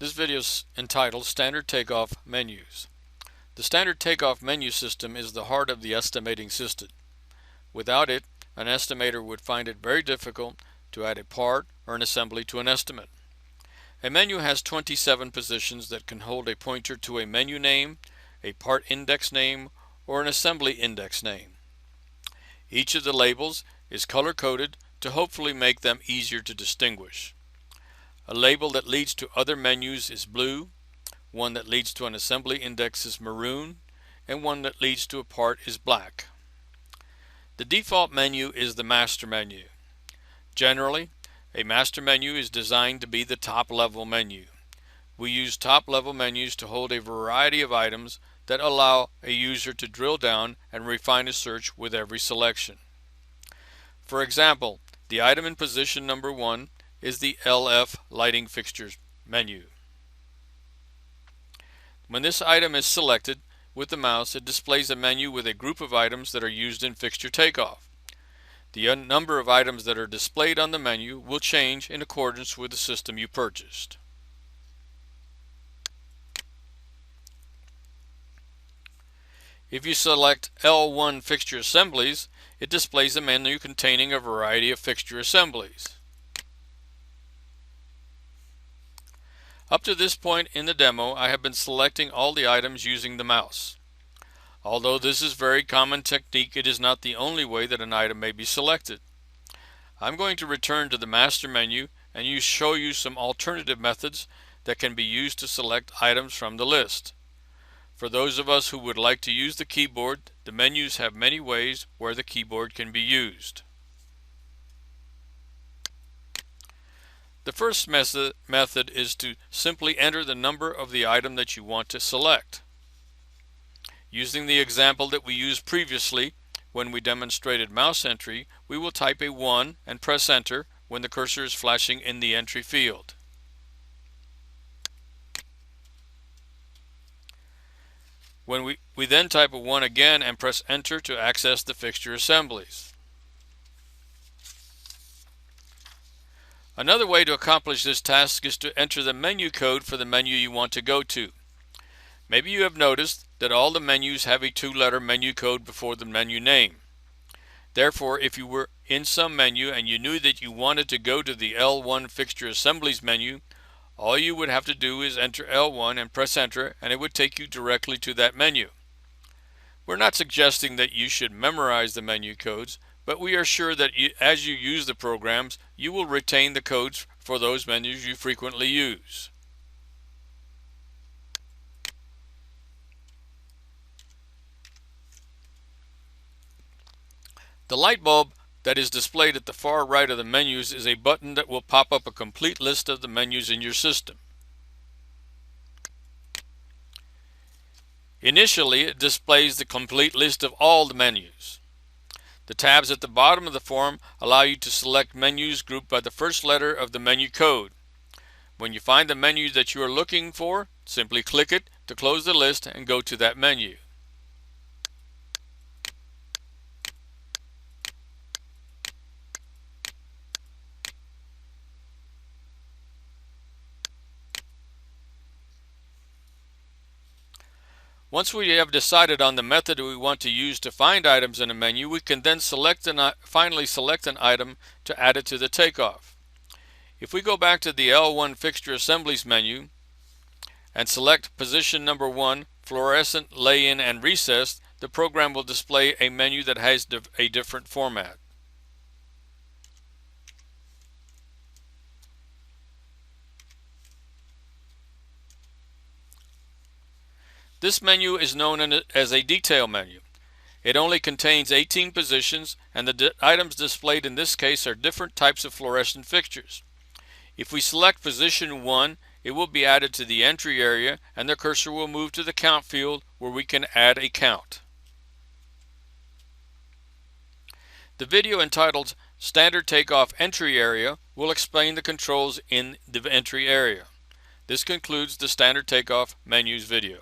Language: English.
This video is entitled Standard Takeoff Menus. The standard takeoff menu system is the heart of the estimating system. Without it, an estimator would find it very difficult to add a part or an assembly to an estimate. A menu has 27 positions that can hold a pointer to a menu name, a part index name, or an assembly index name. Each of the labels is color-coded to hopefully make them easier to distinguish. A label that leads to other menus is blue, one that leads to an assembly index is maroon, and one that leads to a part is black. The default menu is the master menu. Generally, a master menu is designed to be the top-level menu. We use top-level menus to hold a variety of items that allow a user to drill down and refine a search with every selection. For example, the item in position number 1 is the LF lighting fixtures menu. When this item is selected with the mouse, it displays a menu with a group of items that are used in fixture takeoff. The number of items that are displayed on the menu will change in accordance with the system you purchased. If you select L1 fixture assemblies, it displays a menu containing a variety of fixture assemblies. Up to this point in the demo, I have been selecting all the items using the mouse. Although this is a very common technique, it is not the only way that an item may be selected. I'm going to return to the master menu and show you some alternative methods that can be used to select items from the list. For those of us who would like to use the keyboard, the menus have many ways where the keyboard can be used. The first method is to simply enter the number of the item that you want to select. Using the example that we used previously when we demonstrated mouse entry, we will type a 1 and press enter when the cursor is flashing in the entry field. When we then type a 1 again and press enter to access the fixture assemblies. Another way to accomplish this task is to enter the menu code for the menu you want to go to. Maybe you have noticed that all the menus have a 2-letter menu code before the menu name. Therefore, if you were in some menu and you knew that you wanted to go to the L1 fixture assemblies menu, all you would have to do is enter L1 and press enter, and it would take you directly to that menu. We're not suggesting that you should memorize the menu codes, but we are sure that as you use the programs, you will retain the codes for those menus you frequently use. The light bulb that is displayed at the far right of the menus is a button that will pop up a complete list of the menus in your system. Initially, it displays the complete list of all the menus. The tabs at the bottom of the form allow you to select menus grouped by the first letter of the menu code. When you find the menu that you are looking for, simply click it to close the list and go to that menu. Once we have decided on the method we want to use to find items in a menu, we can then finally select an item to add it to the takeoff. If we go back to the L1 fixture assemblies menu and select position number 1, fluorescent, lay-in, and recessed, the program will display a menu that has a different format. This menu is known as a detail menu. It only contains 18 positions, and the items displayed in this case are different types of fluorescent fixtures. If we select position 1, it will be added to the entry area, and the cursor will move to the count field where we can add a count. The video entitled Standard Takeoff Entry Area will explain the controls in the entry area. This concludes the Standard Takeoff Menus video.